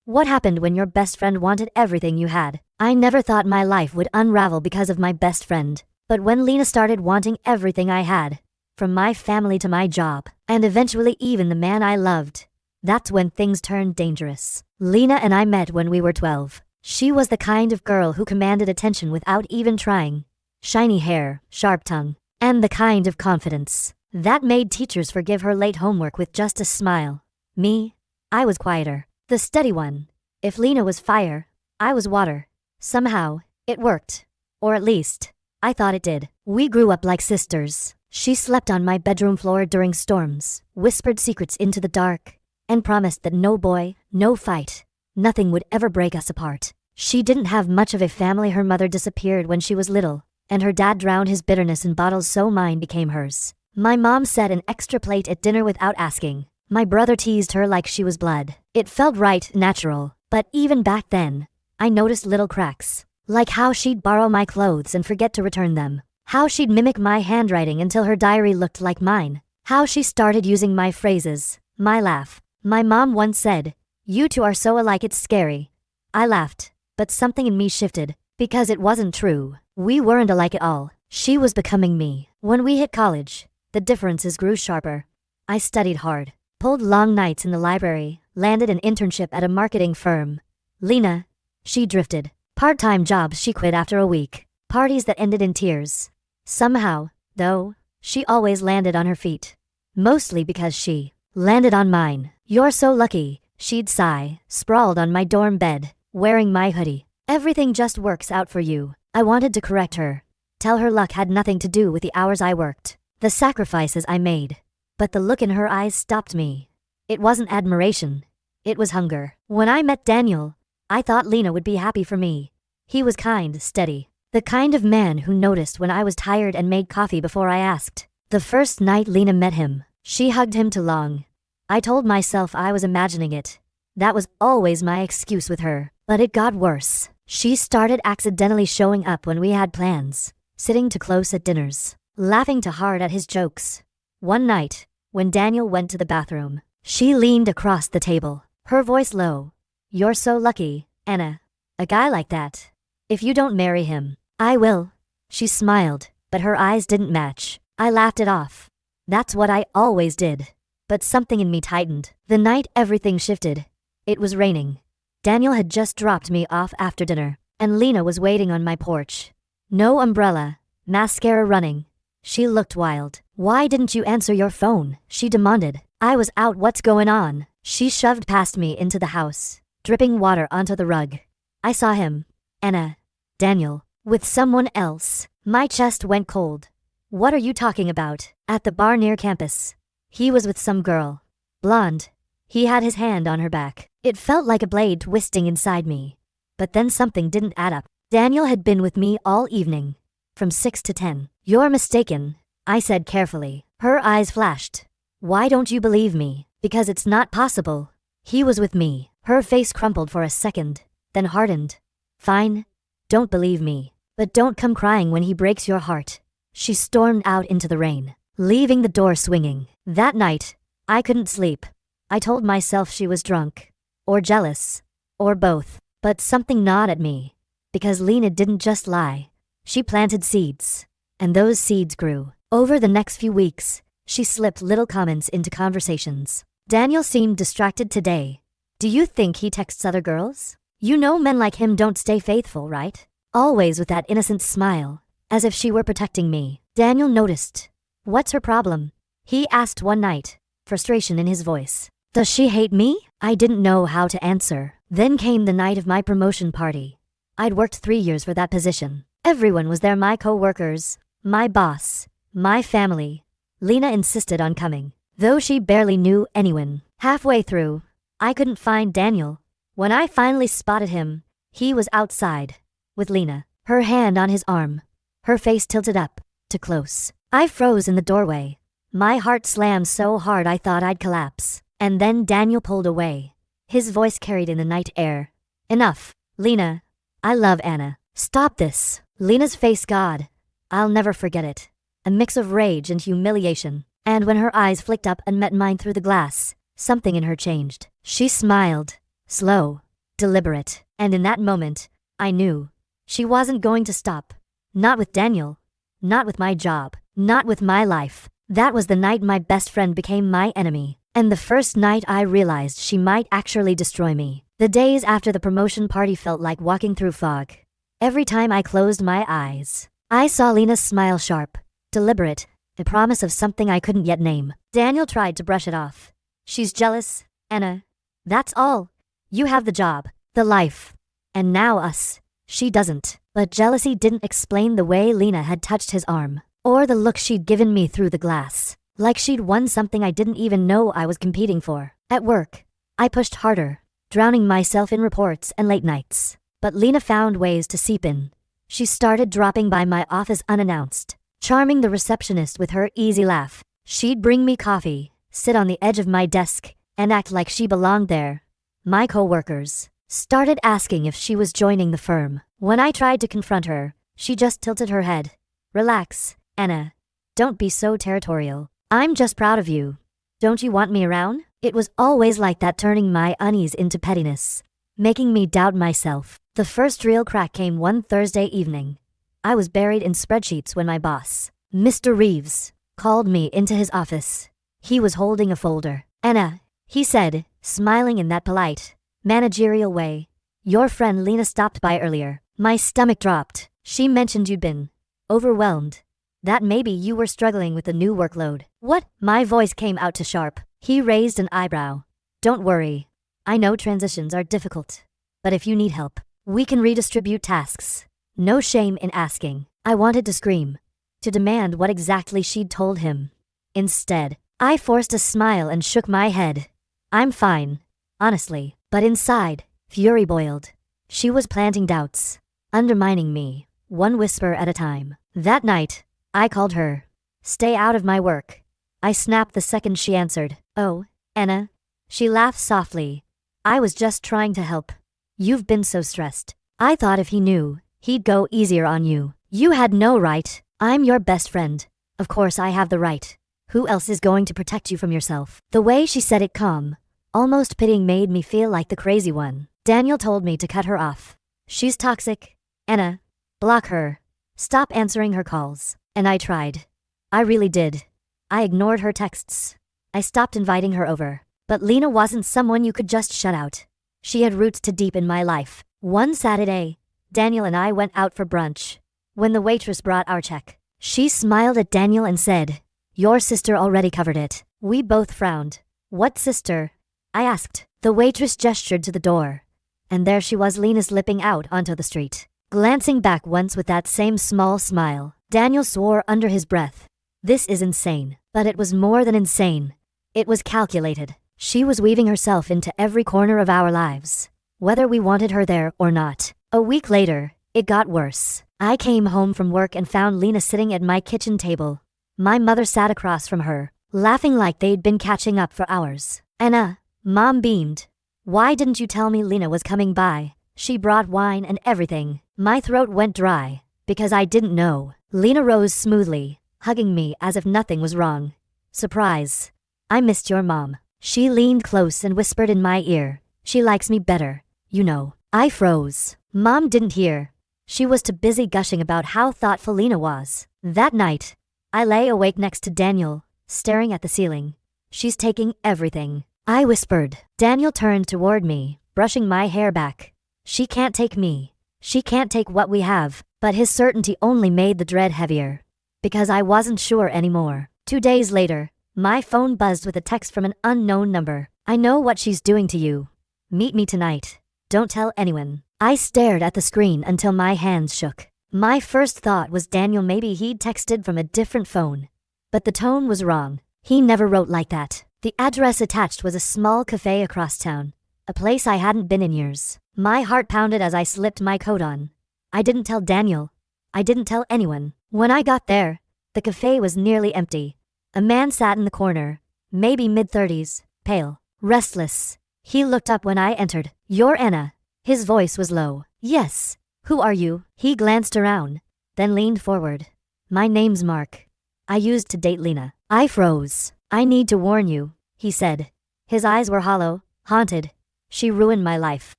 What happened when your best friend wanted everything you had? I never thought my life would unravel because of my best friend. But when Lena started wanting everything I had, from my family to my job, and eventually even the man I loved, that's when things turned dangerous. Lena and I met when we were 12. She was the kind of girl who commanded attention without even trying. Shiny hair, sharp tongue, and the kind of confidence that made teachers forgive her late homework with just a smile. Me? I was quieter, the steady one. If Lena was fire, I was water. Somehow, it worked. Or at least, I thought it did. We grew up like sisters. She slept on my bedroom floor during storms, whispered secrets into the dark, and promised that no boy, no fight, nothing would ever break us apart. She didn't have much of a family. Her mother disappeared when she was little, and her dad drowned his bitterness in bottles, so mine became hers. My mom set an extra plate at dinner without asking. My brother teased her like she was blood. It felt right, natural. But even back then, I noticed little cracks. Like how she'd borrow my clothes and forget to return them. How she'd mimic my handwriting until her diary looked like mine. How she started using my phrases, my laugh. My mom once said, "You two are so alike it's scary." I laughed, but something in me shifted, because it wasn't true. We weren't alike at all. She was becoming me. When we hit college, the differences grew sharper. I studied hard, pulled long nights in the library, landed an internship at a marketing firm. Lena, she drifted. Part-time jobs she quit after a week. Parties that ended in tears. Somehow, though, she always landed on her feet. Mostly because she landed on mine. "You're so lucky," she'd sigh, sprawled on my dorm bed, wearing my hoodie. "Everything just works out for you." I wanted to correct her. Tell her luck had nothing to do with the hours I worked, the sacrifices I made. But the look in her eyes stopped me. It wasn't admiration. It was hunger. When I met Daniel, I thought Lena would be happy for me. He was kind, steady. The kind of man who noticed when I was tired and made coffee before I asked. The first night Lena met him, she hugged him too long. I told myself I was imagining it. That was always my excuse with her. But it got worse. She started accidentally showing up when we had plans, sitting too close at dinners, laughing too hard at his jokes. One night, when Daniel went to the bathroom, she leaned across the table, her voice low. "You're so lucky, Anna. A guy like that. If you don't marry him, I will." She smiled, but her eyes didn't match. I laughed it off. That's what I always did. But something in me tightened. The night everything shifted. It was raining. Daniel had just dropped me off after dinner, and Lena was waiting on my porch. No umbrella, mascara running. She looked wild. "Why didn't you answer your phone?" she demanded. I was out. "What's going on?" She shoved past me into the house, dripping water onto the rug. I saw him, Anna, Daniel, with someone else. My chest went cold. "What are you talking about?" "At the bar near campus. He was with some girl. Blonde. He had his hand on her back." It felt like a blade twisting inside me. But then something didn't add up. Daniel had been with me all evening, from 6 to 10. "You're mistaken," I said carefully. Her eyes flashed. "Why don't you believe me?" "Because it's not possible. He was with me." Her face crumpled for a second, then hardened. "Fine. Don't believe me. But don't come crying when he breaks your heart." She stormed out into the rain, leaving the door swinging. That night, I couldn't sleep. I told myself she was drunk, or jealous, or both. But something gnawed at me, because Lena didn't just lie. She planted seeds, and those seeds grew. Over the next few weeks, she slipped little comments into conversations. "Daniel seemed distracted today. Do you think he texts other girls? You know men like him don't stay faithful, right?" Always with that innocent smile, as if she were protecting me. Daniel noticed. "What's her problem?" he asked one night, frustration in his voice. "Does she hate me?" I didn't know how to answer. Then came the night of my promotion party. I'd worked 3 years for that position. Everyone was there, my co-workers, my boss, my family. Lena insisted on coming, though she barely knew anyone. Halfway through, I couldn't find Daniel. When I finally spotted him, he was outside, with Lena, her hand on his arm, her face tilted up, too close. I froze in the doorway. My heart slammed so hard I thought I'd collapse. And then Daniel pulled away. His voice carried in the night air. "Enough, Lena. I love Anna. Stop this." Lena's face, God, I'll never forget it. A mix of rage and humiliation. And when her eyes flicked up and met mine through the glass, something in her changed. She smiled, slow, deliberate. And in that moment, I knew she wasn't going to stop. Not with Daniel. Not with my job. Not with my life. That was the night my best friend became my enemy. And the first night I realized she might actually destroy me. The days after the promotion party felt like walking through fog. Every time I closed my eyes, I saw Lena's smile, sharp, deliberate, the promise of something I couldn't yet name. Daniel tried to brush it off. She's jealous, Anna. That's all. You have the job, the life. And now us. She doesn't. But jealousy didn't explain the way Lena had touched his arm, or the look she'd given me through the glass. Like she'd won something I didn't even know I was competing for. At work, I pushed harder, drowning myself in reports and late nights. But Lena found ways to seep in. She started dropping by my office unannounced, charming the receptionist with her easy laugh. She'd bring me coffee, sit on the edge of my desk, and act like she belonged there. My coworkers started asking if she was joining the firm. When I tried to confront her, she just tilted her head. Relax, Anna. Don't be so territorial. I'm just proud of you. Don't you want me around? It was always like that, turning my unease into pettiness, making me doubt myself. The first real crack came one Thursday evening. I was buried in spreadsheets when my boss, Mr. Reeves, called me into his office. He was holding a folder. Anna, he said, smiling in that polite, managerial way. Your friend Lena stopped by earlier. My stomach dropped. She mentioned you'd been overwhelmed. That maybe you were struggling with the new workload. What? My voice came out too sharp. He raised an eyebrow. Don't worry. I know transitions are difficult. But if you need help, we can redistribute tasks. No shame in asking. I wanted to scream, to demand what exactly she'd told him. Instead, I forced a smile and shook my head. I'm fine, honestly. But inside, fury boiled. She was planting doubts, undermining me, one whisper at a time. That night, I called her. Stay out of my work. I snapped the second she answered. Oh, Anna. She laughed softly. I was just trying to help. You've been so stressed. I thought if he knew, he'd go easier on you. You had no right. I'm your best friend. Of course I have the right. Who else is going to protect you from yourself? The way she said it, calm, almost pitying, made me feel like the crazy one. Daniel told me to cut her off. She's toxic. Anna, block her. Stop answering her calls. And I tried. I really did. I ignored her texts. I stopped inviting her over. But Lena wasn't someone you could just shut out. She had roots too deep in my life. One Saturday, Daniel and I went out for brunch. When the waitress brought our check, she smiled at Daniel and said, "Your sister already covered it." We both frowned. What sister? I asked. The waitress gestured to the door. And there she was, Lena, slipping out onto the street. Glancing back once with that same small smile, Daniel swore under his breath. This is insane. But it was more than insane. It was calculated. She was weaving herself into every corner of our lives, whether we wanted her there or not. A week later, it got worse. I came home from work and found Lena sitting at my kitchen table. My mother sat across from her, laughing like they'd been catching up for hours. Anna, Mom beamed. Why didn't you tell me Lena was coming by? She brought wine and everything. My throat went dry, because I didn't know. Lena rose smoothly, hugging me as if nothing was wrong. Surprise. I missed your mom. She leaned close and whispered in my ear. She likes me better, you know. I froze. Mom didn't hear. She was too busy gushing about how thoughtful Lena was. That night, I lay awake next to Daniel, staring at the ceiling. She's taking everything, I whispered. Daniel turned toward me, brushing my hair back. She can't take me. She can't take what we have. But his certainty only made the dread heavier, because I wasn't sure anymore. 2 days later, my phone buzzed with a text from an unknown number. I know what she's doing to you. Meet me tonight. Don't tell anyone. I stared at the screen until my hands shook. My first thought was Daniel. Maybe he'd texted from a different phone. But the tone was wrong. He never wrote like that. The address attached was a small cafe across town, a place I hadn't been in years. My heart pounded as I slipped my coat on. I didn't tell Daniel. I didn't tell anyone. When I got there, the cafe was nearly empty. A man sat in the corner, maybe mid-30s, pale, restless. He looked up when I entered. You're Anna. His voice was low. Yes. Who are you? He glanced around, then leaned forward. My name's Mark. I used to date Lena. I froze. I need to warn you, he said. His eyes were hollow, haunted. She ruined my life.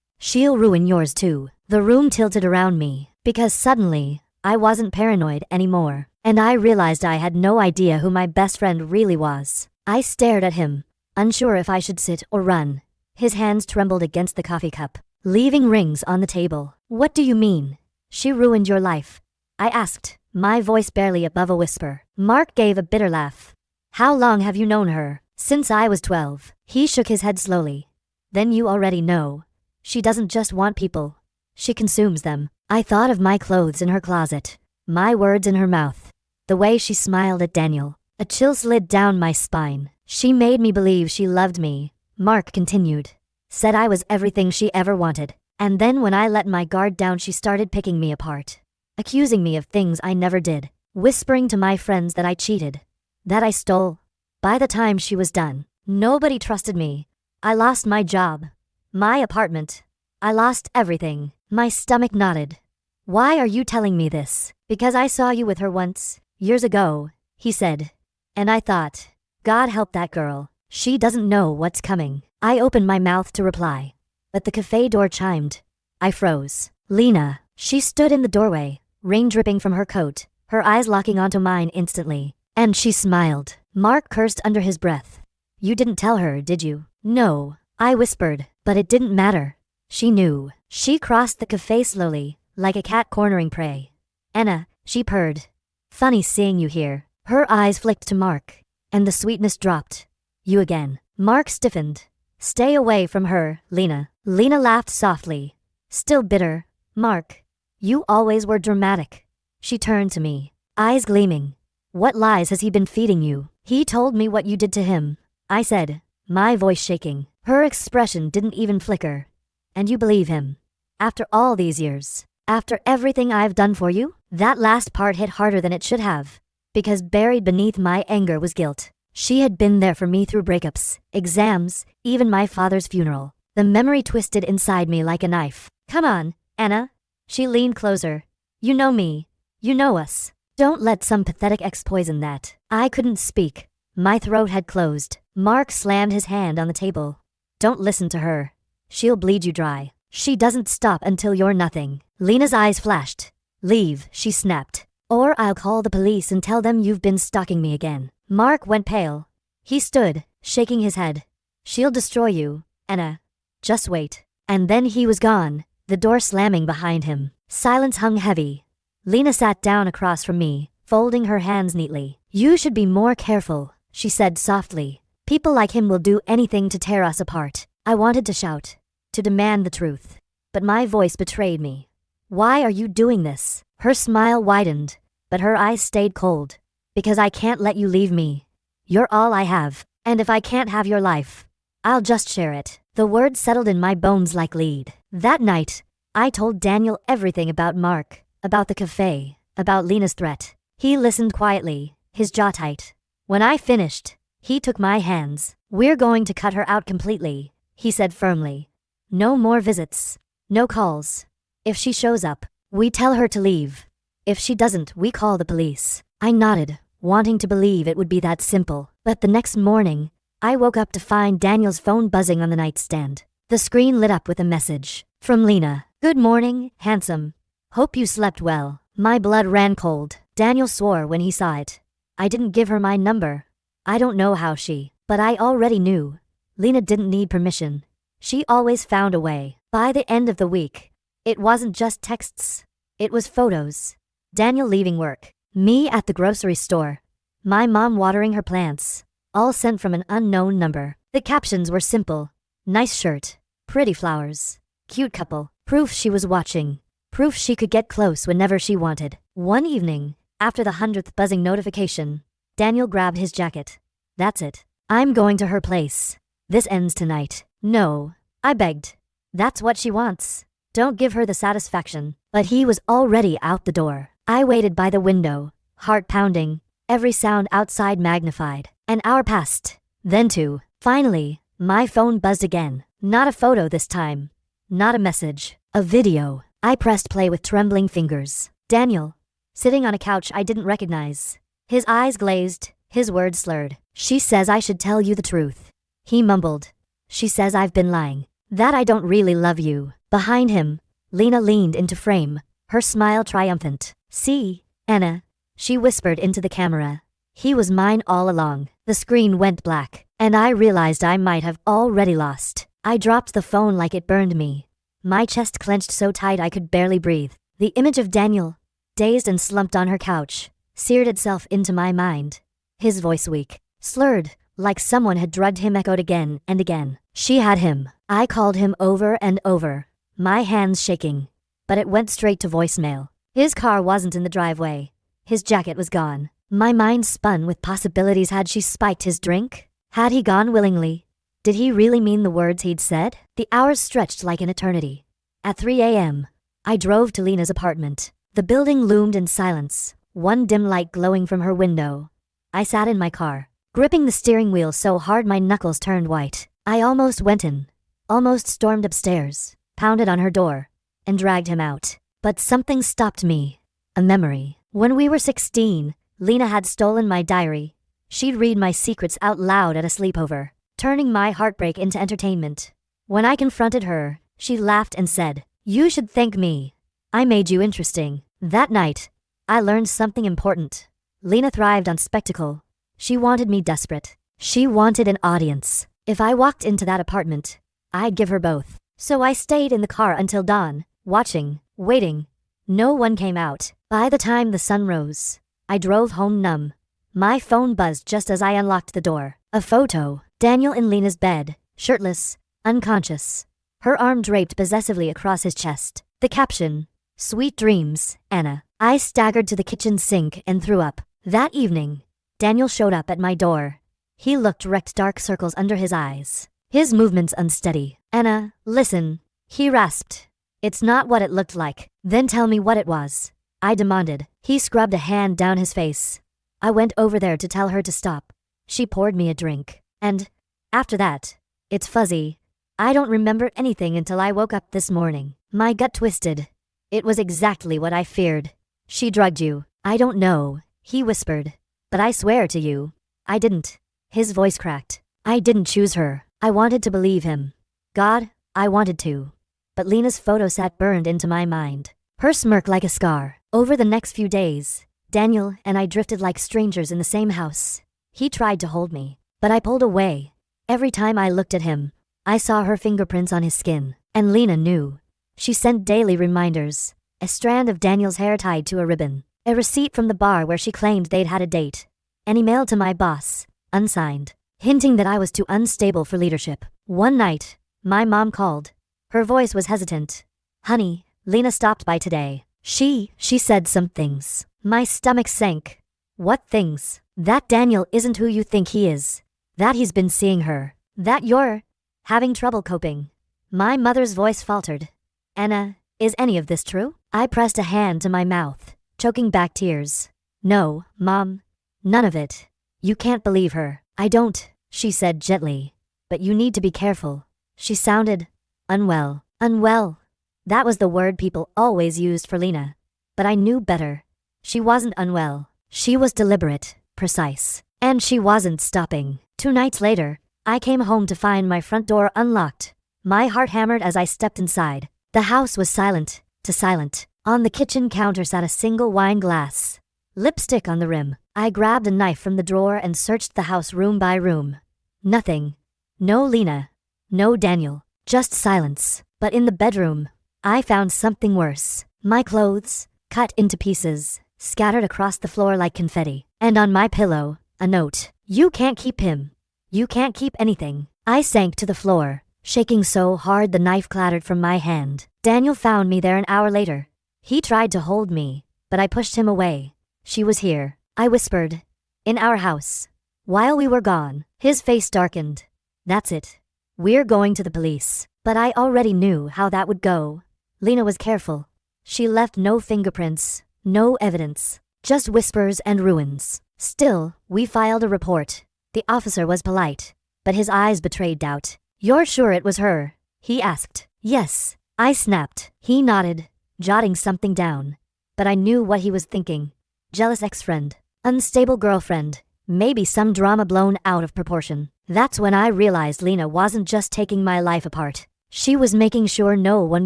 She'll ruin yours too. The room tilted around me, because suddenly, I wasn't paranoid anymore, and I realized I had no idea who my best friend really was. I stared at him, unsure if I should sit or run. His hands trembled against the coffee cup, leaving rings on the table. What do you mean? She ruined your life? I asked, my voice barely above a whisper. Mark gave a bitter laugh. How long have you known her? Since I was 12. He shook his head slowly. Then you already know. She doesn't just want people. She consumes them. I thought of my clothes in her closet, my words in her mouth, the way she smiled at Daniel. A chill slid down my spine. She made me believe she loved me, Mark continued. Said I was everything she ever wanted. And then when I let my guard down, she started picking me apart, accusing me of things I never did, whispering to my friends that I cheated, that I stole. By the time she was done, nobody trusted me. I lost my job, my apartment. I lost everything. My stomach knotted. Why are you telling me this? Because I saw you with her once, years ago, he said. And I thought, God help that girl. She doesn't know what's coming. I opened my mouth to reply, but the cafe door chimed. I froze. Lena. She stood in the doorway, rain dripping from her coat, her eyes locking onto mine instantly. And she smiled. Mark cursed under his breath. You didn't tell her, did you? No, I whispered, but it didn't matter. She knew. She crossed the cafe slowly, like a cat cornering prey. Anna, she purred. Funny seeing you here. Her eyes flicked to Mark, and the sweetness dropped. You again. Mark stiffened. Stay away from her, Lena. Lena laughed softly. Still bitter. Mark, you always were dramatic. She turned to me, eyes gleaming. What lies has he been feeding you? He told me what you did to him, I said, my voice shaking. Her expression didn't even flicker. And you believe him? After all these years? After everything I've done for you? That last part hit harder than it should have. Because buried beneath my anger was guilt. She had been there for me through breakups, exams, even my father's funeral. The memory twisted inside me like a knife. Come on, Anna. She leaned closer. You know me. You know us. Don't let some pathetic ex poison that. I couldn't speak. My throat had closed. Mark slammed his hand on the table. Don't listen to her. She'll bleed you dry. She doesn't stop until you're nothing. Lena's eyes flashed. Leave, she snapped. Or I'll call the police and tell them you've been stalking me again. Mark went pale. He stood, shaking his head. She'll destroy you, Anna. Just wait. And then he was gone, the door slamming behind him. Silence hung heavy. Lena sat down across from me, folding her hands neatly. You should be more careful, she said softly. People like him will do anything to tear us apart. I wanted to shout, to demand the truth, but my voice betrayed me. Why are you doing this? Her smile widened, but her eyes stayed cold. Because I can't let you leave me. You're all I have, and if I can't have your life, I'll just share it. The words settled in my bones like lead. That night, I told Daniel everything about Mark, about the cafe, about Lena's threat. He listened quietly, his jaw tight. When I finished, he took my hands. We're going to cut her out completely, he said firmly. No more visits. No calls. If she shows up, we tell her to leave. If she doesn't, we call the police. I nodded, wanting to believe it would be that simple. But the next morning, I woke up to find Daniel's phone buzzing on the nightstand. The screen lit up with a message. From Lena. Good morning, handsome. Hope you slept well. My blood ran cold. Daniel swore when he saw it. I didn't give her my number. I don't know how she, but I already knew. Lena didn't need permission. She always found a way. By the end of the week, it wasn't just texts. It was photos. Daniel leaving work. Me at the grocery store. My mom watering her plants. All sent from an unknown number. The captions were simple. Nice shirt. Pretty flowers. Cute couple. Proof she was watching. Proof she could get close whenever she wanted. One evening, after the 100th buzzing notification, Daniel grabbed his jacket. That's it. I'm going to her place. This ends tonight. No, I begged. That's what she wants. Don't give her the satisfaction. But he was already out the door. I waited by the window, heart pounding, every sound outside magnified. An hour passed. Then two. Finally, my phone buzzed again. Not a photo this time. Not a message. A video. I pressed play with trembling fingers. Daniel, sitting on a couch I didn't recognize. His eyes glazed, his words slurred. She says I should tell you the truth. He mumbled. She says I've been lying. That I don't really love you. Behind him, Lena leaned into frame, her smile triumphant. See, Anna, she whispered into the camera. He was mine all along. The screen went black, and I realized I might have already lost. I dropped the phone like it burned me. My chest clenched so tight I could barely breathe. The image of Daniel, dazed and slumped on her couch, seared itself into my mind. His voice weak, slurred, like someone had drugged him, echoed again and again. She had him. I called him over and over, my hands shaking, but it went straight to voicemail. His car wasn't in the driveway. His jacket was gone. My mind spun with possibilities. Had she spiked his drink? Had he gone willingly? Did he really mean the words he'd said? The hours stretched like an eternity. At 3 a.m., I drove to Lena's apartment. The building loomed in silence, one dim light glowing from her window. I sat in my car, gripping the steering wheel so hard my knuckles turned white. I almost went in, almost stormed upstairs, pounded on her door, and dragged him out. But something stopped me. A memory. When we were 16, Lena had stolen my diary. She'd read my secrets out loud at a sleepover, turning my heartbreak into entertainment. When I confronted her, she laughed and said, "You should thank me. I made you interesting." That night, I learned something important. Lena thrived on spectacle. She wanted me desperate. She wanted an audience. If I walked into that apartment, I'd give her both. So I stayed in the car until dawn, watching, waiting. No one came out. By the time the sun rose, I drove home numb. My phone buzzed just as I unlocked the door. A photo. Daniel in Lena's bed, shirtless, unconscious. Her arm draped possessively across his chest. The caption, "Sweet dreams, Anna." I staggered to the kitchen sink and threw up. That evening, Daniel showed up at my door. He looked wrecked, dark circles under his eyes. His movements unsteady. "Anna, listen," he rasped. "It's not what it looked like." "Then tell me what it was," I demanded. He scrubbed a hand down his face. I went over there to tell her to stop. She poured me a drink. And after that, it's fuzzy. I don't remember anything until I woke up this morning. My gut twisted. It was exactly what I feared. "She drugged you." "I don't know," he whispered. "But I swear to you, I didn't." His voice cracked. "I didn't choose her." I wanted to believe him. God, I wanted to. But Lena's photo sat burned into my mind. Her smirk like a scar. Over the next few days, Daniel and I drifted like strangers in the same house. He tried to hold me, but I pulled away. Every time I looked at him, I saw her fingerprints on his skin. And Lena knew. She sent daily reminders. A strand of Daniel's hair tied to a ribbon. A receipt from the bar where she claimed they'd had a date. An email to my boss, unsigned, hinting that I was too unstable for leadership. One night, my mom called. Her voice was hesitant. "Honey, Lena stopped by today. She said some things." My stomach sank. "What things?" "That Daniel isn't who you think he is. That he's been seeing her. That you're having trouble coping." My mother's voice faltered. "Anna, is any of this true?" I pressed a hand to my mouth, choking back tears. "No, Mom. None of it. You can't believe her." "I don't," she said gently. "But you need to be careful." She sounded unwell. Unwell. That was the word people always used for Lena. But I knew better. She wasn't unwell. She was deliberate, precise. And she wasn't stopping. 2 nights later, I came home to find my front door unlocked. My heart hammered as I stepped inside. The house was silent, too silent. On the kitchen counter sat a single wine glass. Lipstick on the rim. I grabbed a knife from the drawer and searched the house room by room. Nothing. No Lena. No Daniel. Just silence. But in the bedroom, I found something worse. My clothes, cut into pieces, scattered across the floor like confetti. And on my pillow, a note. "You can't keep him. You can't keep anything." I sank to the floor, shaking so hard the knife clattered from my hand. Daniel found me there an hour later. He tried to hold me, but I pushed him away. "She was here," I whispered. "In our house." While we were gone, his face darkened. "That's it. We're going to the police." But I already knew how that would go. Lena was careful. She left no fingerprints, no evidence, just whispers and ruins. Still, we filed a report. The officer was polite, but his eyes betrayed doubt. "You're sure it was her?" he asked. "Yes," I snapped. He nodded, jotting something down. But I knew what he was thinking. Jealous ex-friend, unstable girlfriend, maybe some drama blown out of proportion. That's when I realized Lena wasn't just taking my life apart. She was making sure no one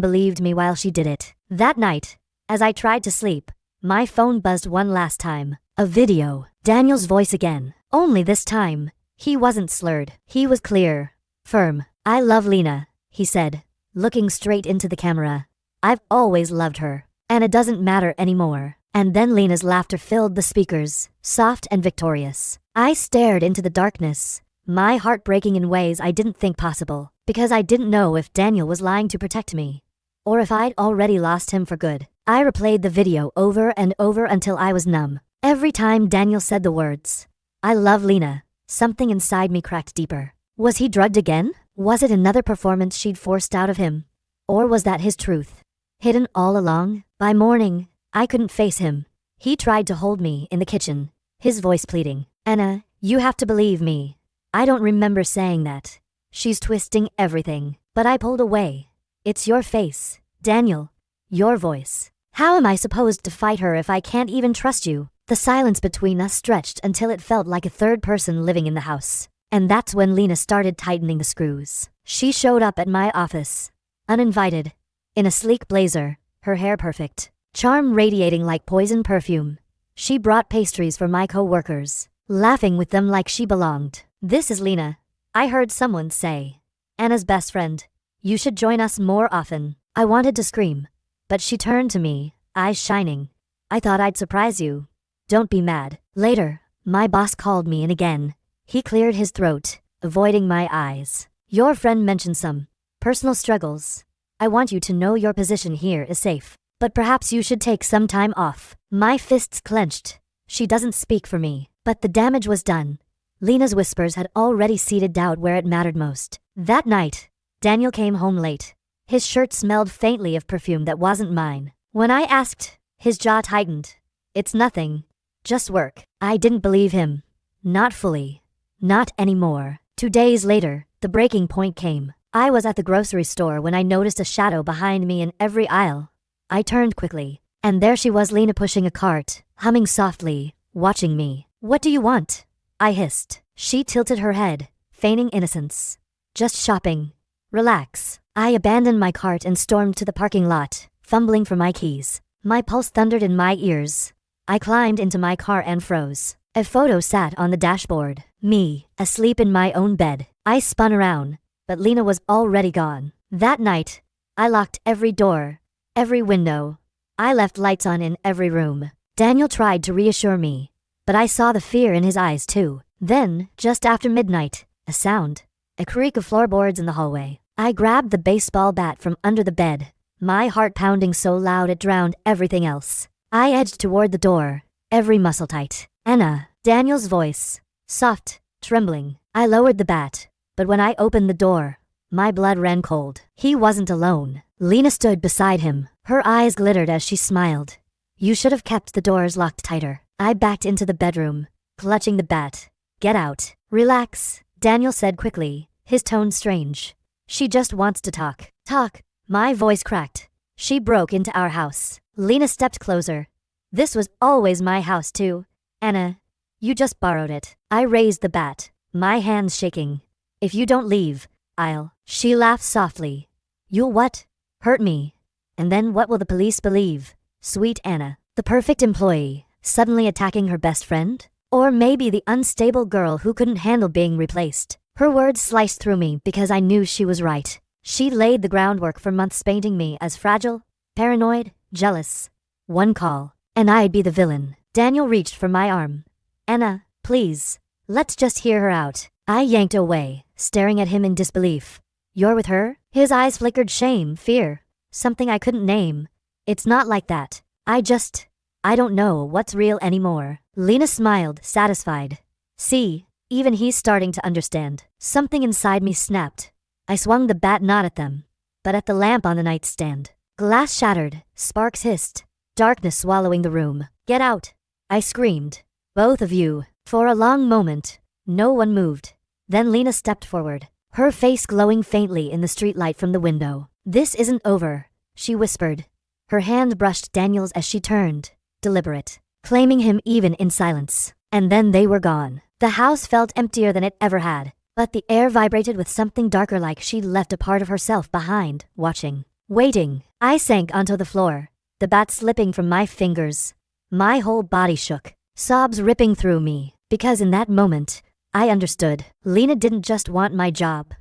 believed me while she did it. That night, as I tried to sleep, my phone buzzed one last time. A video. Daniel's voice again. Only this time, he wasn't slurred. He was clear. Firm. "I love Lena," he said, looking straight into the camera. "I've always loved her. And it doesn't matter anymore." And then Lena's laughter filled the speakers, soft and victorious. I stared into the darkness, my heart breaking in ways I didn't think possible, because I didn't know if Daniel was lying to protect me, or if I'd already lost him for good. I replayed the video over and over until I was numb. Every time Daniel said the words, "I love Lena," something inside me cracked deeper. Was he drugged again? Was it another performance she'd forced out of him? Or was that his truth, hidden all along? By morning, I couldn't face him. He tried to hold me in the kitchen, his voice pleading. "Anna, you have to believe me." I don't remember saying that. "She's twisting everything." But I pulled away. "It's your face, Daniel. Your voice. How am I supposed to fight her if I can't even trust you?" The silence between us stretched until it felt like a third person living in the house. And that's when Lena started tightening the screws. She showed up at my office, uninvited, in a sleek blazer, her hair perfect, charm radiating like poison perfume. She brought pastries for my co-workers, laughing with them like she belonged. "This is Lena," I heard someone say. "Anna's best friend. You should join us more often." I wanted to scream, but she turned to me, eyes shining. "I thought I'd surprise you. Don't be mad." Later, my boss called me in again. He cleared his throat, avoiding my eyes. "Your friend mentioned some personal struggles. I want you to know your position here is safe. But perhaps you should take some time off." My fists clenched. She doesn't speak for me. But the damage was done. Lena's whispers had already seeded doubt where it mattered most. That night, Daniel came home late. His shirt smelled faintly of perfume that wasn't mine. When I asked, his jaw tightened. "It's nothing. Just work." I didn't believe him. Not fully. Not anymore. 2 days later, the breaking point came. I was at the grocery store when I noticed a shadow behind me in every aisle. I turned quickly, and there she was, Lena pushing a cart, humming softly, watching me. "What do you want?" I hissed. She tilted her head, feigning innocence. "Just shopping. Relax." I abandoned my cart and stormed to the parking lot, fumbling for my keys. My pulse thundered in my ears. I climbed into my car and froze. A photo sat on the dashboard. Me, asleep in my own bed. I spun around, but Lena was already gone. That night, I locked every door, every window. I left lights on in every room. Daniel tried to reassure me, but I saw the fear in his eyes too. Then, just after midnight, a sound. A creak of floorboards in the hallway. I grabbed the baseball bat from under the bed, my heart pounding so loud it drowned everything else. I edged toward the door, every muscle tight. "Anna," Daniel's voice, soft, trembling. I lowered the bat, but when I opened the door, my blood ran cold. He wasn't alone. Lena stood beside him. Her eyes glittered as she smiled. "You should have kept the doors locked tighter." I backed into the bedroom, clutching the bat. "Get out." "Relax," Daniel said quickly, his tone strange. "She just wants to talk." "Talk?" My voice cracked. "She broke into our house." Lena stepped closer. "This was always my house too. Anna, you just borrowed it." I raised the bat, my hands shaking. "If you don't leave, I'll." She laughed softly. "You'll what?" "Hurt me. And then what will the police believe?" Sweet Anna, the perfect employee, suddenly attacking her best friend? Or maybe the unstable girl who couldn't handle being replaced. Her words sliced through me because I knew she was right. She laid the groundwork for months, painting me as fragile, paranoid, jealous. One call, and I'd be the villain. Daniel reached for my arm. "Anna, please. Let's just hear her out." I yanked away, staring at him in disbelief. "You're with her?" His eyes flickered shame, fear, something I couldn't name. "It's not like that. I don't know what's real anymore." Lena smiled, satisfied. "See, even he's starting to understand." Something inside me snapped. I swung the bat not at them, but at the lamp on the nightstand. Glass shattered, sparks hissed, darkness swallowing the room. "Get out!" I screamed. "Both of you." For a long moment, no one moved. Then Lena stepped forward, her face glowing faintly in the streetlight from the window. "This isn't over," she whispered. Her hand brushed Daniel's as she turned, deliberate, claiming him even in silence. And then they were gone. The house felt emptier than it ever had. But the air vibrated with something darker, like she'd left a part of herself behind, watching, waiting. I sank onto the floor, the bat slipping from my fingers. My whole body shook, sobs ripping through me, because in that moment, I understood. Lena didn't just want my job,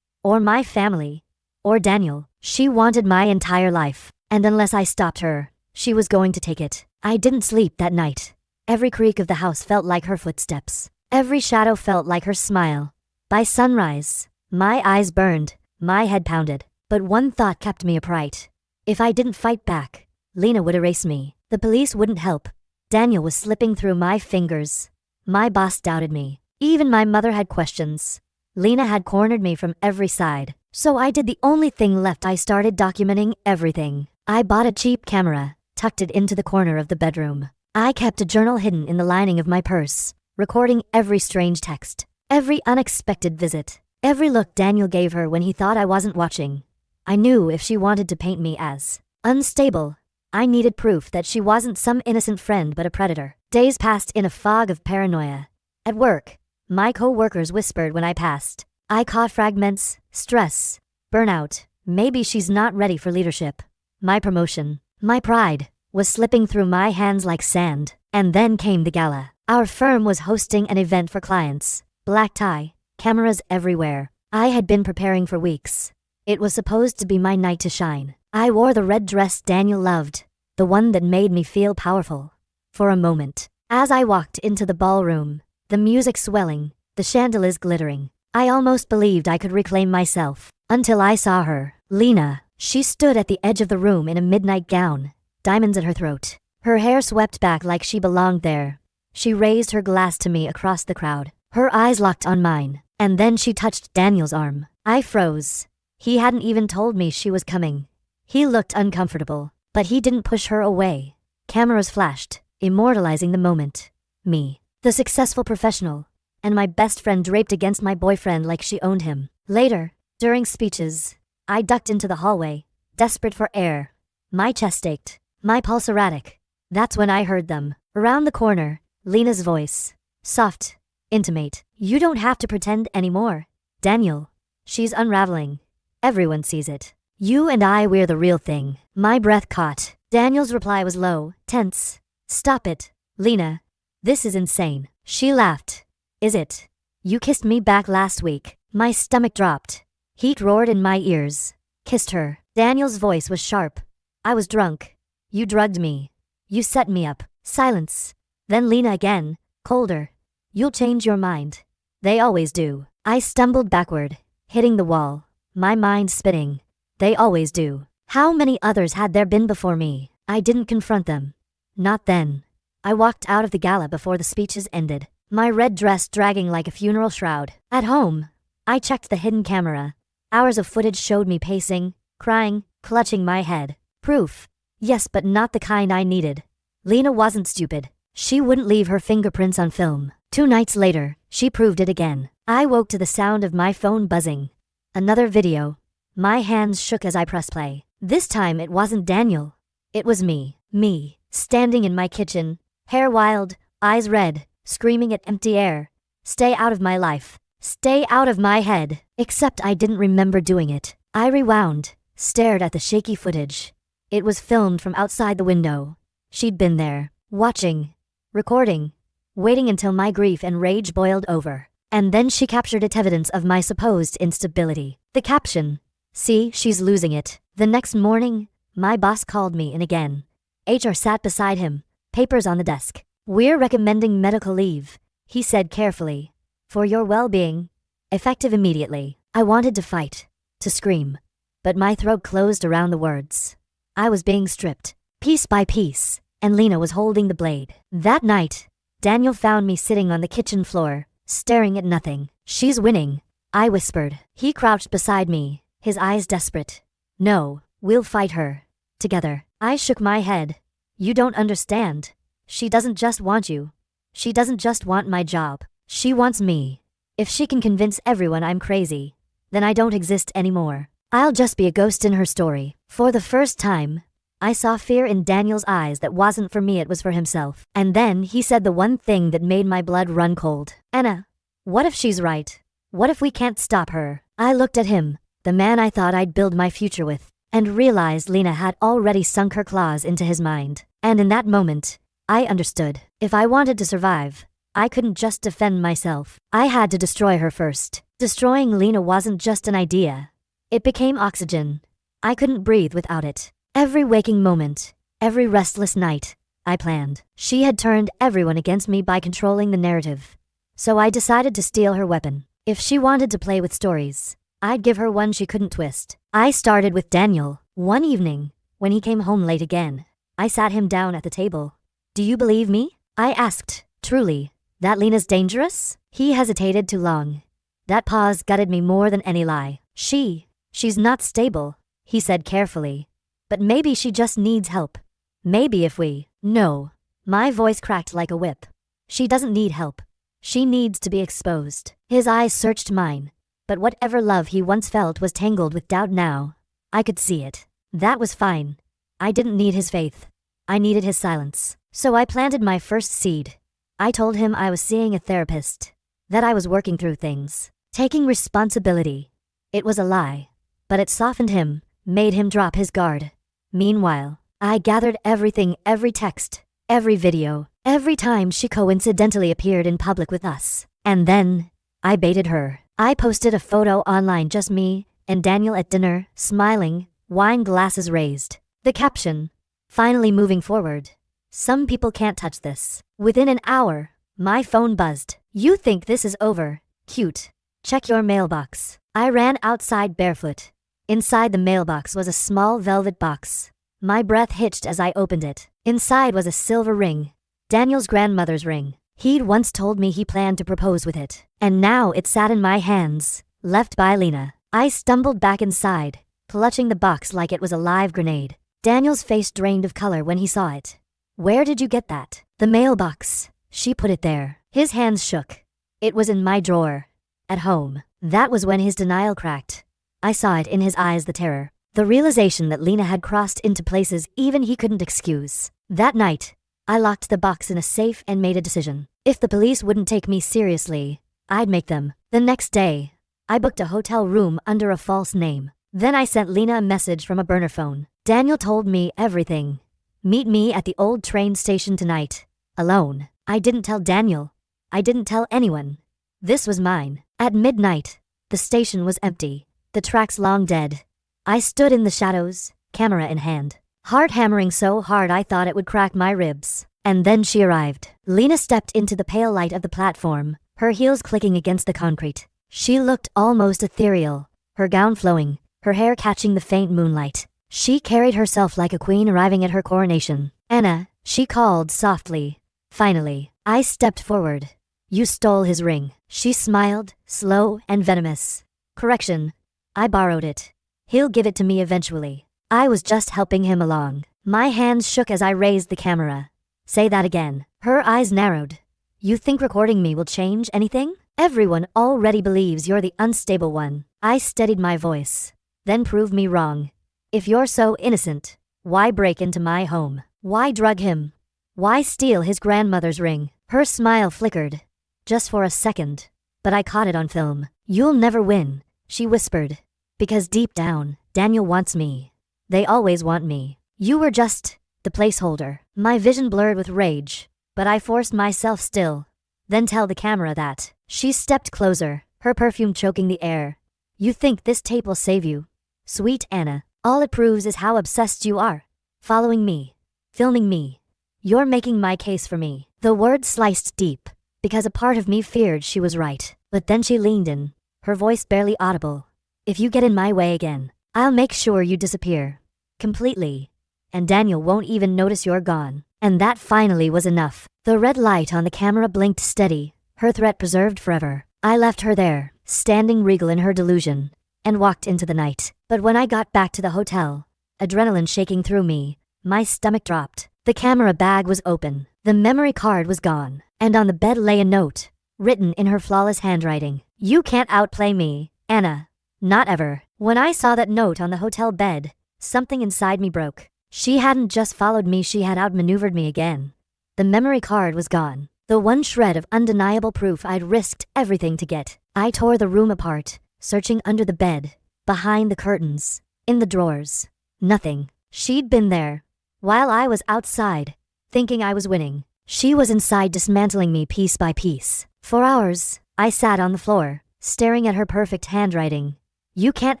or my family, or Daniel. She wanted my entire life, and unless I stopped her, she was going to take it. I didn't sleep that night. Every creak of the house felt like her footsteps. Every shadow felt like her smile. By sunrise, my eyes burned, my head pounded, but one thought kept me upright. If I didn't fight back, Lena would erase me. The police wouldn't help. Daniel was slipping through my fingers. My boss doubted me. Even my mother had questions. Lena had cornered me from every side. So I did the only thing left. I started documenting everything. I bought a cheap camera, tucked it into the corner of the bedroom. I kept a journal hidden in the lining of my purse, recording every strange text, every unexpected visit, every look Daniel gave her when he thought I wasn't watching. I knew if she wanted to paint me as unstable, I needed proof that she wasn't some innocent friend but a predator. Days passed in a fog of paranoia. At work, my co-workers whispered when I passed. I caught fragments, stress, burnout. Maybe she's not ready for leadership. My promotion, my pride, was slipping through my hands like sand. And then came the gala. Our firm was hosting an event for clients. Black tie, cameras everywhere. I had been preparing for weeks. It was supposed to be my night to shine. I wore the red dress Daniel loved, the one that made me feel powerful. For a moment, as I walked into the ballroom, the music swelling, the chandeliers glittering, I almost believed I could reclaim myself. Until I saw her, Lena. She stood at the edge of the room in a midnight gown, diamonds at her throat. Her hair swept back like she belonged there. She raised her glass to me across the crowd. Her eyes locked on mine, and then she touched Daniel's arm. I froze. He hadn't even told me she was coming. He looked uncomfortable, but he didn't push her away. Cameras flashed, immortalizing the moment. Me, the successful professional, and my best friend draped against my boyfriend like she owned him. Later, during speeches, I ducked into the hallway, desperate for air. My chest ached, my pulse erratic. That's when I heard them. Around the corner, Lena's voice. Soft, intimate. You don't have to pretend anymore, Daniel. She's unraveling. Everyone sees it. You and I, we're the real thing. My breath caught. Daniel's reply was low, tense. Stop it, Lena. This is insane. She laughed. Is it? You kissed me back last week. My stomach dropped. Heat roared in my ears. Kissed her. Daniel's voice was sharp. I was drunk. You drugged me. You set me up. Silence. Then Lena again, colder. You'll change your mind. They always do. I stumbled backward, hitting the wall, my mind spinning. They always do. How many others had there been before me? I didn't confront them. Not then. I walked out of the gala before the speeches ended, my red dress dragging like a funeral shroud. At home, I checked the hidden camera. Hours of footage showed me pacing, crying, clutching my head. Proof. Yes, but not the kind I needed. Lena wasn't stupid. She wouldn't leave her fingerprints on film. 2 nights later, she proved it again. I woke to the sound of my phone buzzing. Another video. My hands shook as I pressed play. This time it wasn't Daniel. It was me. Me, standing in my kitchen, hair wild, eyes red, screaming at empty air. Stay out of my life. Stay out of my head. Except I didn't remember doing it. I rewound, stared at the shaky footage. It was filmed from outside the window. She'd been there, watching, recording, waiting until my grief and rage boiled over. And then she captured it, evidence of my supposed instability. The caption. See, she's losing it. The next morning, my boss called me in again. HR sat beside him, papers on the desk. We're recommending medical leave, he said carefully. For your well-being. Effective immediately. I wanted to fight, to scream. But my throat closed around the words. I was being stripped, piece by piece, and Lena was holding the blade. That night, Daniel found me sitting on the kitchen floor, staring at nothing. She's winning, I whispered. He crouched beside me, his eyes desperate. No, we'll fight her. Together. I shook my head. You don't understand. She doesn't just want you. She doesn't just want my job. She wants me. If she can convince everyone I'm crazy, then I don't exist anymore. I'll just be a ghost in her story. For the first time, I saw fear in Daniel's eyes that wasn't for me, it was for himself. And then he said the one thing that made my blood run cold. Anna, what if she's right? What if we can't stop her? I looked at him, the man I thought I'd build my future with, and realized Lena had already sunk her claws into his mind. And in that moment, I understood. If I wanted to survive, I couldn't just defend myself. I had to destroy her first. Destroying Lena wasn't just an idea. It became oxygen. I couldn't breathe without it. Every waking moment, every restless night, I planned. She had turned everyone against me by controlling the narrative. So I decided to steal her weapon. If she wanted to play with stories, I'd give her one she couldn't twist. I started with Daniel. One evening, when he came home late again, I sat him down at the table. Do you believe me? I asked. Truly, that Lena's dangerous? He hesitated too long. That pause gutted me more than any lie. She's not stable, he said carefully. But maybe she just needs help. Maybe if we... No. My voice cracked like a whip. She doesn't need help. She needs to be exposed. His eyes searched mine. But whatever love he once felt was tangled with doubt now. I could see it. That was fine. I didn't need his faith. I needed his silence. So I planted my first seed. I told him I was seeing a therapist. That I was working through things. Taking responsibility. It was a lie. But it softened him, made him drop his guard. Meanwhile, I gathered everything, every text, every video, every time she coincidentally appeared in public with us. And then, I baited her. I posted a photo online, just me and Daniel at dinner, smiling, wine glasses raised. The caption, finally moving forward. Some people can't touch this. Within an hour, my phone buzzed. You think this is over? Cute. Check your mailbox. I ran outside barefoot. Inside the mailbox was a small velvet box. My breath hitched as I opened it. Inside was a silver ring. Daniel's grandmother's ring. He'd once told me he planned to propose with it. And now it sat in my hands, left by Lena. I stumbled back inside, clutching the box like it was a live grenade. Daniel's face drained of color when he saw it. Where did you get that? The mailbox. She put it there. His hands shook. It was in my drawer. At home. That was when his denial cracked. I saw it in his eyes, the terror. The realization that Lena had crossed into places even he couldn't excuse. That night, I locked the box in a safe and made a decision. If the police wouldn't take me seriously, I'd make them. The next day, I booked a hotel room under a false name. Then I sent Lena a message from a burner phone. Daniel told me everything. Meet me at the old train station tonight. Alone. I didn't tell Daniel. I didn't tell anyone. This was mine. At midnight, the station was empty. The tracks long dead. I stood in the shadows, camera in hand. Heart hammering so hard I thought it would crack my ribs. And then she arrived. Lena stepped into the pale light of the platform, her heels clicking against the concrete. She looked almost ethereal, her gown flowing, her hair catching the faint moonlight. She carried herself like a queen arriving at her coronation. Anna, she called softly. Finally, I stepped forward. You stole his ring. She smiled, slow and venomous. Correction. I borrowed it. He'll give it to me eventually. I was just helping him along. My hands shook as I raised the camera. Say that again. Her eyes narrowed. You think recording me will change anything? Everyone already believes you're the unstable one. I steadied my voice. Then prove me wrong. If you're so innocent, why break into my home? Why drug him? Why steal his grandmother's ring? Her smile flickered. Just for a second. But I caught it on film. You'll never win, she whispered. Because deep down, Daniel wants me. They always want me. You were just the placeholder. My vision blurred with rage, but I forced myself still. Then tell the camera that. She stepped closer, her perfume choking the air. You think this tape will save you? Sweet Anna, all it proves is how obsessed you are. Following me. Filming me. You're making my case for me. The words sliced deep, because a part of me feared she was right. But then she leaned in, her voice barely audible. If you get in my way again, I'll make sure you disappear. Completely. And Daniel won't even notice you're gone. And that finally was enough. The red light on the camera blinked steady, her threat preserved forever. I left her there, standing regal in her delusion, and walked into the night. But when I got back to the hotel, adrenaline shaking through me, my stomach dropped. The camera bag was open, the memory card was gone, and on the bed lay a note, written in her flawless handwriting. You can't outplay me, Anna. Not ever. When I saw that note on the hotel bed, something inside me broke. She hadn't just followed me, she had outmaneuvered me again. The memory card was gone, The one shred of undeniable proof I'd risked everything to get. I tore the room apart, searching under the bed, behind the curtains, in the drawers. Nothing. She'd been there. While I was outside, thinking I was winning, she was inside dismantling me piece by piece. For hours, I sat on the floor, staring at her perfect handwriting. You can't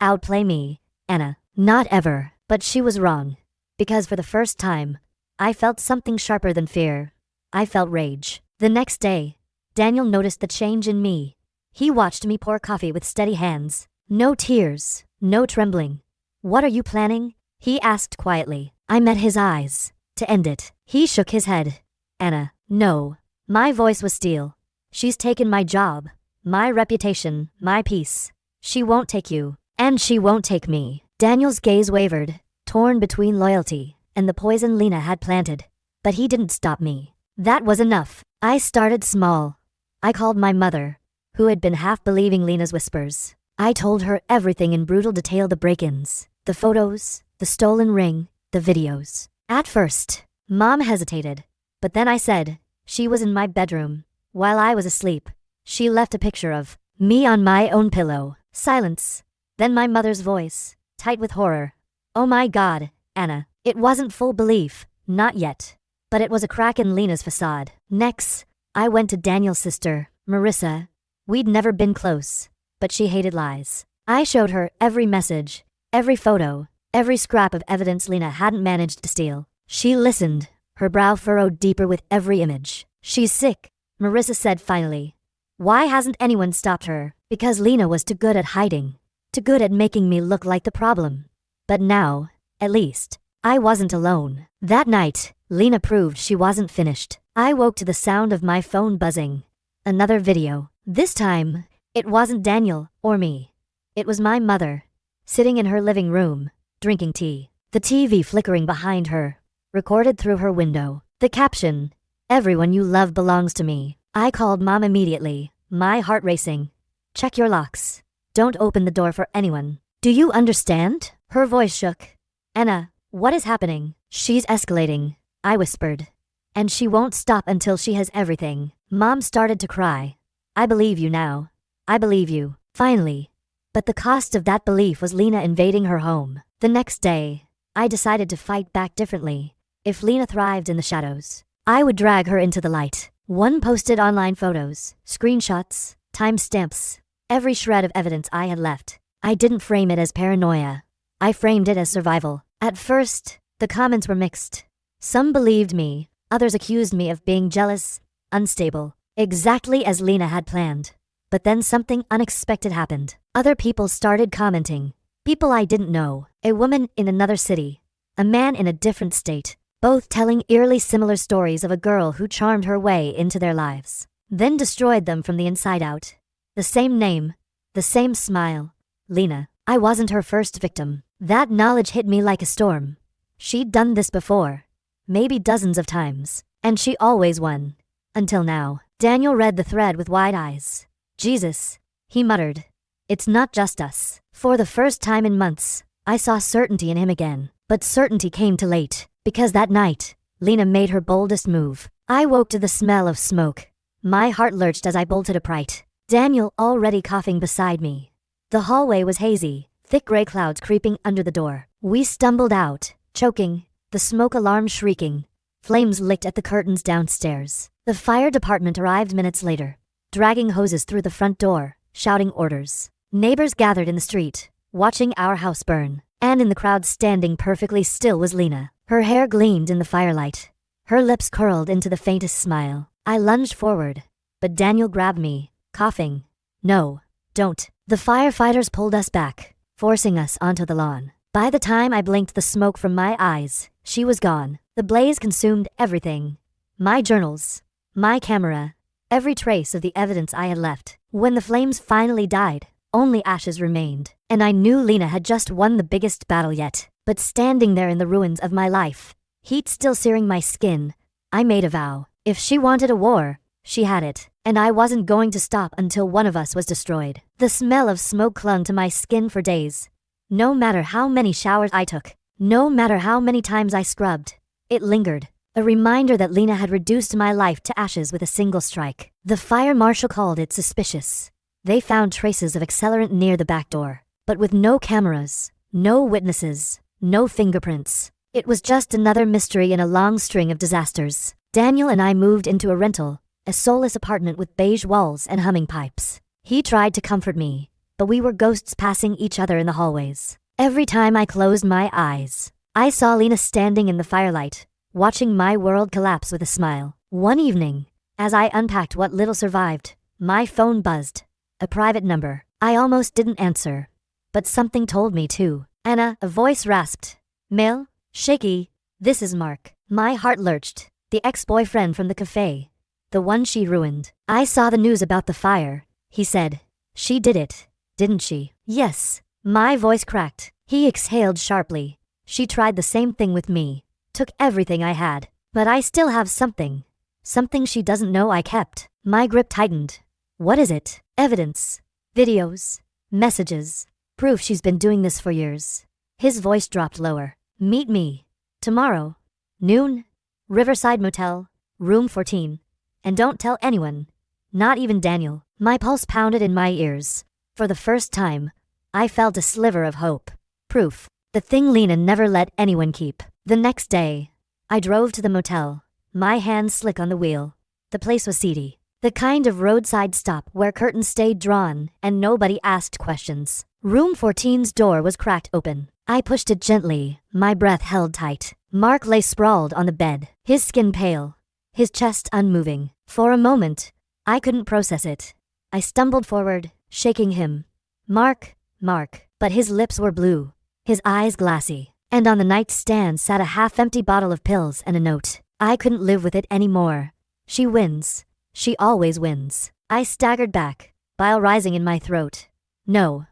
outplay me, Anna. Not ever. But she was wrong. Because for the first time, I felt something sharper than fear. I felt rage. The next day, Daniel noticed the change in me. He watched me pour coffee with steady hands. No tears, no trembling. What are you planning? He asked quietly. I met his eyes. To end it, he shook his head. Anna, no. My voice was steel. She's taken my job, my reputation, my peace. She won't take you, and she won't take me. Daniel's gaze wavered, torn between loyalty and the poison Lena had planted. But he didn't stop me. That was enough. I started small. I called my mother, who had been half believing Lena's whispers. I told her everything in brutal detail, the break-ins, the photos, the stolen ring, the videos. At first, Mom hesitated. But then I said, she was in my bedroom, while I was asleep. She left a picture of me on my own pillow. Silence. Then my mother's voice, tight with horror. Oh my God, Anna. It wasn't full belief, not yet. But it was a crack in Lena's facade. Next, I went to Daniel's sister, Marissa. We'd never been close, but she hated lies. I showed her every message, every photo, every scrap of evidence Lena hadn't managed to steal. She listened, her brow furrowed deeper with every image. She's sick, Marissa said finally. Why hasn't anyone stopped her? Because Lena was too good at hiding, too good at making me look like the problem. But now, at least, I wasn't alone. That night, Lena proved she wasn't finished. I woke to the sound of my phone buzzing. Another video. This time, it wasn't Daniel or me. It was my mother, sitting in her living room, drinking tea. The TV flickering behind her, recorded through her window. The caption, everyone you love belongs to me. I called Mom immediately, my heart racing. Check your locks. Don't open the door for anyone. Do you understand? Her voice shook. Anna, what is happening? She's escalating, I whispered. And she won't stop until she has everything. Mom started to cry. I believe you now. I believe you. Finally. But the cost of that belief was Lena invading her home. The next day, I decided to fight back differently. If Lena thrived in the shadows, I would drag her into the light. One posted online photos, screenshots, timestamps, every shred of evidence I had left. I didn't frame it as paranoia. I framed it as survival. At first, the comments were mixed. Some believed me, others accused me of being jealous, unstable, exactly as Lena had planned. But then something unexpected happened. Other people started commenting. People I didn't know, a woman in another city, a man in a different state, both telling eerily similar stories of a girl who charmed her way into their lives, then destroyed them from the inside out. The same name, the same smile. Lena. I wasn't her first victim. That knowledge hit me like a storm. She'd done this before, maybe dozens of times, and she always won. Until now. Daniel read the thread with wide eyes. Jesus, he muttered. It's not just us. For the first time in months, I saw certainty in him again. But certainty came too late, because that night, Lena made her boldest move. I woke to the smell of smoke. My heart lurched as I bolted upright. Daniel already coughing beside me. The hallway was hazy, thick gray clouds creeping under the door. We stumbled out, choking, the smoke alarm shrieking. Flames licked at the curtains downstairs. The fire department arrived minutes later, dragging hoses through the front door, shouting orders. Neighbors gathered in the street, watching our house burn. And in the crowd standing perfectly still was Lena. Her hair gleamed in the firelight. Her lips curled into the faintest smile. I lunged forward, but Daniel grabbed me, coughing. No, don't. The firefighters pulled us back, forcing us onto the lawn. By the time I blinked the smoke from my eyes, she was gone. The blaze consumed everything. My journals, my camera, every trace of the evidence I had left. When the flames finally died, only ashes remained. And I knew Lena had just won the biggest battle yet. But standing there in the ruins of my life, heat still searing my skin, I made a vow. If she wanted a war, she had it. And I wasn't going to stop until one of us was destroyed. The smell of smoke clung to my skin for days. No matter how many showers I took, no matter how many times I scrubbed, it lingered. A reminder that Lena had reduced my life to ashes with a single strike. The fire marshal called it suspicious. They found traces of accelerant near the back door, but with no cameras, no witnesses, no fingerprints. It was just another mystery in a long string of disasters. Daniel and I moved into a rental, a soulless apartment with beige walls and humming pipes. He tried to comfort me, but we were ghosts passing each other in the hallways. Every time I closed my eyes, I saw Lena standing in the firelight, watching my world collapse with a smile. One evening, as I unpacked what little survived, my phone buzzed. A private number. I almost didn't answer, but something told me to. Anna, a voice rasped. Mail? Shaky. This is Mark. My heart lurched. The ex-boyfriend from the cafe. The one she ruined. I saw the news about the fire, he said. She did it, didn't she? Yes. My voice cracked. He exhaled sharply. She tried the same thing with me. Took everything I had. But I still have something. Something she doesn't know I kept. My grip tightened. What is it? Evidence. Videos. Messages. Proof she's been doing this for years. His voice dropped lower. Meet me. Tomorrow. Noon. Riverside Motel. Room 14. And don't tell anyone. Not even Daniel. My pulse pounded in my ears. For the first time, I felt a sliver of hope. Proof. The thing Lena never let anyone keep. The next day, I drove to the motel, my hands slick on the wheel. The place was seedy. The kind of roadside stop where curtains stayed drawn and nobody asked questions. Room 14's door was cracked open. I pushed it gently, my breath held tight. Mark lay sprawled on the bed, his skin pale, his chest unmoving. For a moment, I couldn't process it. I stumbled forward, shaking him. Mark, Mark. But his lips were blue, his eyes glassy, and on the nightstand sat a half-empty bottle of pills and a note. I couldn't live with it anymore. She wins. She always wins. I staggered back, bile rising in my throat. No,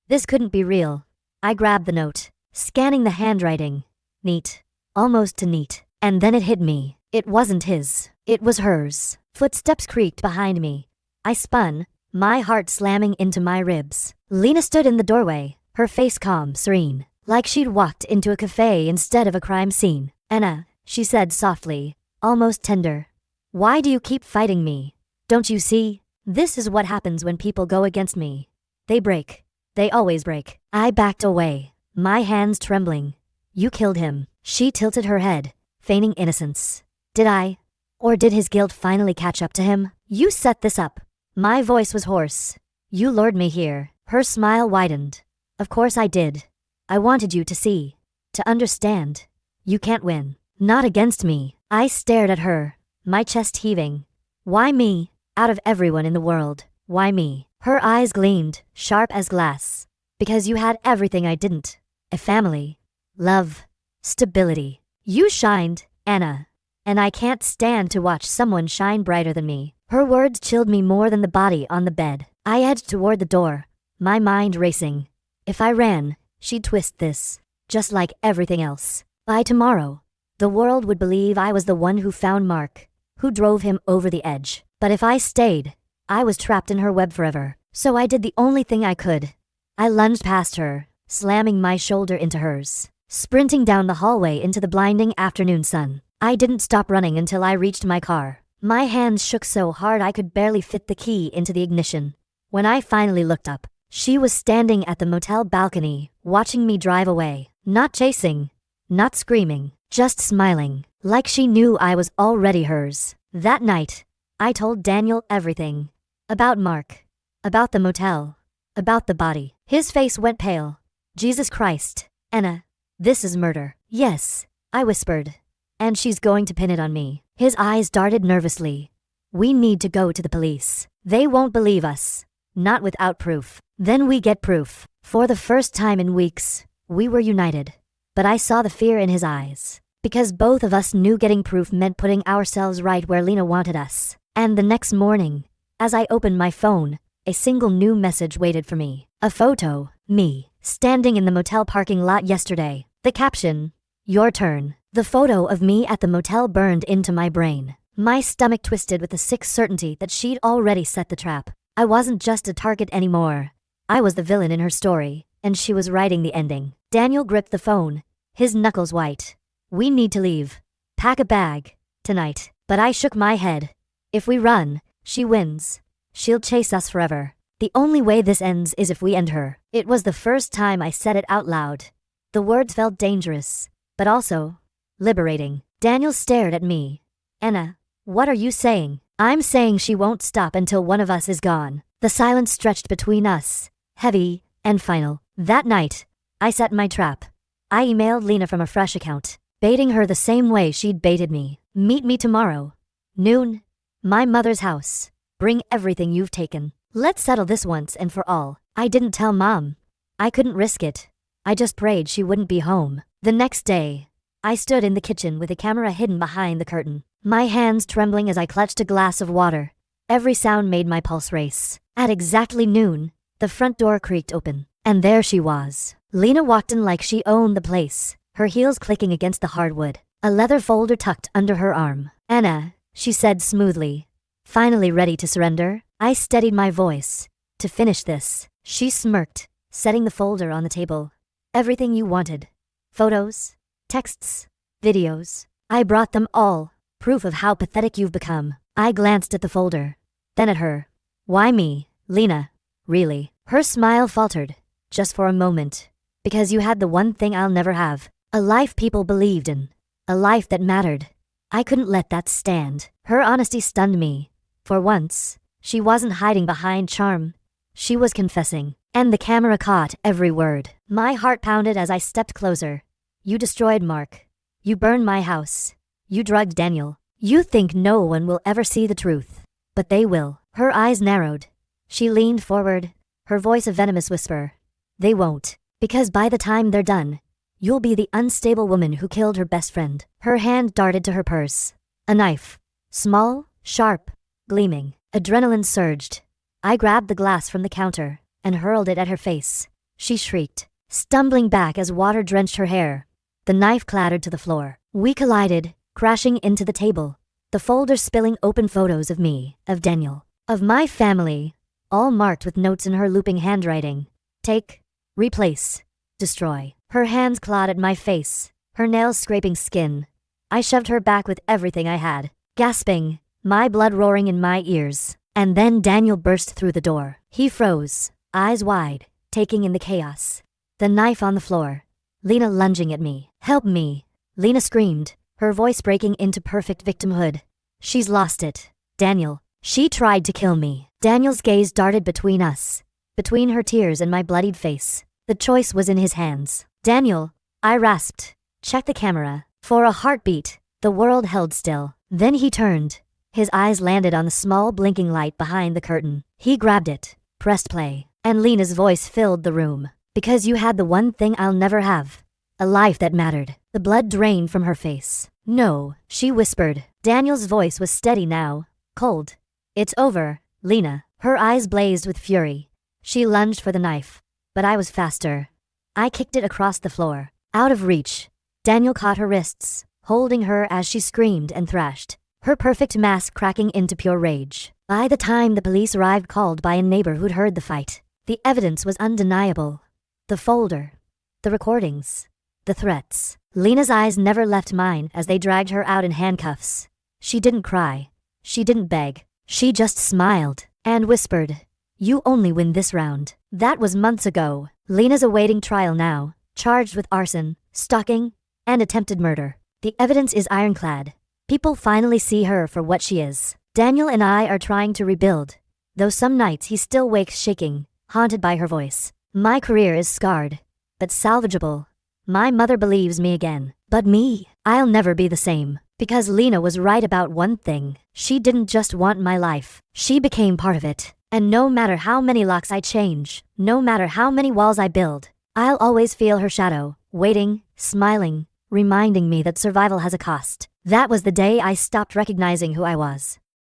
this couldn't be real. I grabbed the note, scanning the handwriting. Neat. Almost to neat. And then it hit me. It wasn't his. It was hers. Footsteps creaked behind me. I spun, my heart slamming into my ribs. Lena stood in the doorway, her face calm, serene, like she'd walked into a cafe instead of a crime scene. Anna, she said softly, almost tender. Why do you keep fighting me? Don't you see? This is what happens when people go against me. They break. They always break. I backed away, my hands trembling. You killed him. She tilted her head, feigning innocence. Did I? Or did his guilt finally catch up to him? You set this up. My voice was hoarse. You lured me here. Her smile widened. Of course I did. I wanted you to see. To understand. You can't win. Not against me. I stared at her, my chest heaving. Why me? Out of everyone in the world, why me? Her eyes gleamed, sharp as glass. Because you had everything I didn't. A family. Love. Stability. You shined, Anna. And I can't stand to watch someone shine brighter than me. Her words chilled me more than the body on the bed. I edged toward the door, my mind racing. If I ran, she'd twist this, just like everything else. By tomorrow, the world would believe I was the one who found Mark, who drove him over the edge. But if I stayed, I was trapped in her web forever. So I did the only thing I could. I lunged past her, slamming my shoulder into hers, sprinting down the hallway into the blinding afternoon sun. I didn't stop running until I reached my car. My hands shook so hard I could barely fit the key into the ignition. When I finally looked up, she was standing at the motel balcony, watching me drive away. Not chasing, not screaming, just smiling, like she knew I was already hers. That night, I told Daniel everything. About Mark. About the motel. About the body. His face went pale. Jesus Christ, Anna. This is murder. Yes, I whispered. And she's going to pin it on me. His eyes darted nervously. We need to go to the police. They won't believe us. Not without proof. Then we get proof. For the first time in weeks, we were united. But I saw the fear in his eyes. Because both of us knew getting proof meant putting ourselves right where Lena wanted us. And the next morning, as I opened my phone, a single new message waited for me. A photo, me, standing in the motel parking lot yesterday. The caption, your turn. The photo of me at the motel burned into my brain. My stomach twisted with the sick certainty that she'd already set the trap. I wasn't just a target anymore. I was the villain in her story, and she was writing the ending. Daniel gripped the phone, his knuckles white. We need to leave. Pack a bag. Tonight. But I shook my head. If we run, she wins. She'll chase us forever. The only way this ends is if we end her. It was the first time I said it out loud. The words felt dangerous, but also liberating. Daniel stared at me. Anna, what are you saying? I'm saying she won't stop until one of us is gone. The silence stretched between us, heavy and final. That night, I set my trap. I emailed Lena from a fresh account, baiting her the same way she'd baited me. Meet me tomorrow. Noon. My mother's house. Bring everything you've taken. Let's settle this once and for all. I didn't tell Mom. I couldn't risk it. I just prayed she wouldn't be home. The next day, I stood in the kitchen with the camera hidden behind the curtain, my hands trembling as I clutched a glass of water. Every sound made my pulse race. At exactly noon, the front door creaked open, and there she was. Lena walked in like she owned the place, her heels clicking against the hardwood, a leather folder tucked under her arm. Anna, she said smoothly. Finally ready to surrender? I steadied my voice. To finish this. She smirked, setting the folder on the table. Everything you wanted. Photos, texts, videos. I brought them all. Proof of how pathetic you've become. I glanced at the folder. Then at her. Why me, Lena? Really? Her smile faltered. Just for a moment. Because you had the one thing I'll never have. A life people believed in. A life that mattered. I couldn't let that stand. Her honesty stunned me. For once, she wasn't hiding behind charm. She was confessing. And the camera caught every word. My heart pounded as I stepped closer. You destroyed Mark. You burned my house. You drugged Daniel. You think no one will ever see the truth. But they will. Her eyes narrowed. She leaned forward, her voice a venomous whisper. They won't. Because by the time they're done, you'll be the unstable woman who killed her best friend. Her hand darted to her purse. A knife. Small, sharp, gleaming. Adrenaline surged. I grabbed the glass from the counter and hurled it at her face. She shrieked, stumbling back as water drenched her hair. The knife clattered to the floor. We collided, crashing into the table. The folder spilling open photos of me, of Daniel, of my family, all marked with notes in her looping handwriting. Take, replace, destroy. Her hands clawed at my face, her nails scraping skin. I shoved her back with everything I had, gasping, my blood roaring in my ears. And then Daniel burst through the door. He froze, eyes wide, taking in the chaos. The knife on the floor. Lena lunging at me. Help me. Lena screamed, her voice breaking into perfect victimhood. She's lost it. Daniel. She tried to kill me. Daniel's gaze darted between us, between her tears and my bloodied face. The choice was in his hands. Daniel, I rasped. Check the camera. For a heartbeat, the world held still. Then he turned. His eyes landed on the small blinking light behind the curtain. He grabbed it, pressed play, and Lena's voice filled the room. Because you had the one thing I'll never have. A life that mattered. The blood drained from her face. No, she whispered. Daniel's voice was steady now, cold. It's over, Lena. Her eyes blazed with fury. She lunged for the knife, but I was faster. I kicked it across the floor, out of reach. Daniel caught her wrists, holding her as she screamed and thrashed, her perfect mask cracking into pure rage. By the time the police arrived, called by a neighbor who'd heard the fight, the evidence was undeniable. The folder, the recordings, the threats. Lena's eyes never left mine as they dragged her out in handcuffs. She didn't cry. She didn't beg. She just smiled and whispered, "You only win this round." That was months ago. Lena's awaiting trial now, charged with arson, stalking, and attempted murder. The evidence is ironclad. People finally see her for what she is. Daniel and I are trying to rebuild, though some nights he still wakes shaking, haunted by her voice. My career is scarred, but salvageable. My mother believes me again. But me, I'll never be the same. Because Lena was right about one thing. She didn't just want my life. She became part of it. And no matter how many locks I change, no matter how many walls I build, I'll always feel her shadow, waiting, smiling, reminding me that survival has a cost. That was the day I stopped recognizing who I was.